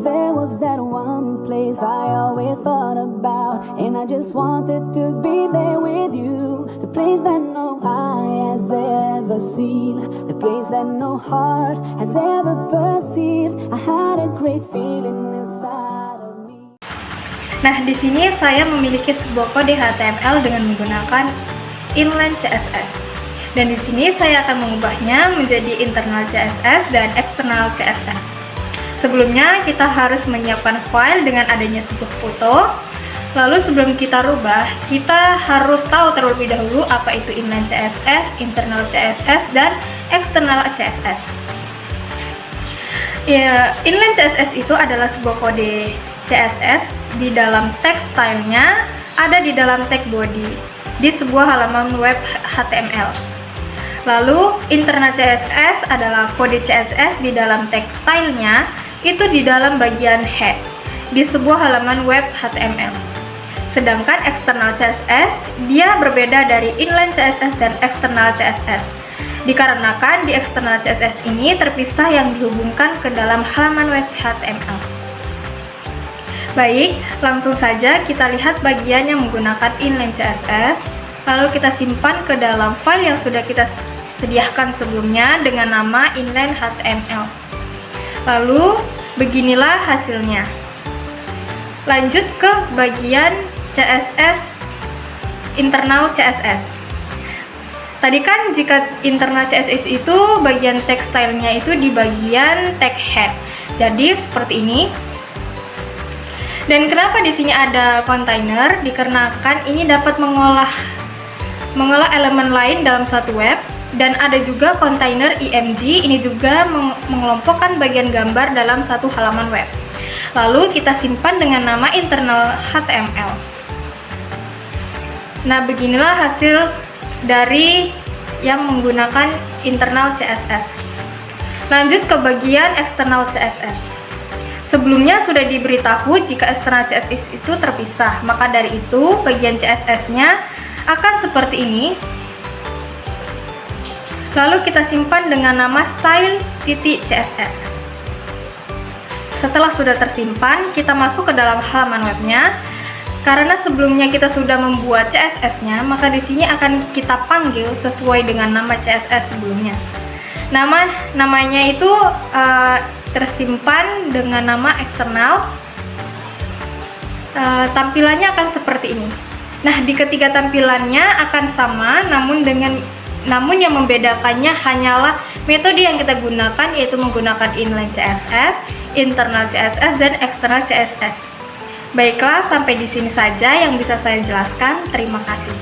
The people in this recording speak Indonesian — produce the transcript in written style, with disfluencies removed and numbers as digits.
there was that one place I always thought about, and I just wanted to be there with you. The place that no eye has ever seen, the place that no heart has ever perceived. I had a great feeling inside of me. Nah, di sini saya memiliki sebuah kode HTML dengan menggunakan inline CSS. Dan di sini saya akan mengubahnya menjadi internal CSS dan external CSS. Sebelumnya kita harus menyiapkan file dengan adanya sebuah foto. Lalu sebelum kita rubah, kita harus tahu terlebih dahulu apa itu inline CSS, internal CSS, dan external CSS. Ya, inline CSS itu adalah sebuah kode CSS di dalam text stylenya ada di dalam tag body di sebuah halaman web HTML. Lalu internal CSS adalah kode CSS di dalam tag stylenya itu di dalam bagian head di sebuah halaman web HTML. Sedangkan external CSS dia berbeda dari inline CSS dan external CSS. Dikarenakan di external CSS ini terpisah yang dihubungkan ke dalam halaman web HTML. Baik, langsung saja kita lihat bagian yang menggunakan inline CSS. Lalu kita simpan ke dalam file yang sudah kita sediakan sebelumnya dengan nama inline HTML. Lalu beginilah hasilnya. Lanjut ke bagian CSS, internal CSS. Tadi kan jika internal CSS itu bagian tag stylenya itu di bagian tag head. Jadi seperti ini. Dan kenapa di sini ada container? Dikarenakan ini dapat mengolah elemen lain dalam satu web. Dan ada juga kontainer IMG, ini juga mengelompokkan bagian gambar dalam satu halaman web. Lalu kita simpan dengan nama internal HTML. Nah, beginilah hasil dari yang menggunakan internal CSS. Lanjut ke bagian external CSS. Sebelumnya sudah diberitahu jika external CSS itu terpisah, maka dari itu bagian CSS-nya akan seperti ini. Lalu kita simpan dengan nama style.css. Setelah sudah tersimpan, kita masuk ke dalam halaman webnya. Karena sebelumnya kita sudah membuat CSS-nya, maka di sini akan kita panggil sesuai dengan nama CSS sebelumnya. Namanya itu tersimpan dengan nama eksternal. Tampilannya akan seperti ini. Nah, di ketiga tampilannya akan sama, namun yang membedakannya hanyalah metode yang kita gunakan, yaitu menggunakan inline CSS, internal CSS, dan external CSS. Baiklah, sampai di sini saja yang bisa saya jelaskan. Terima kasih.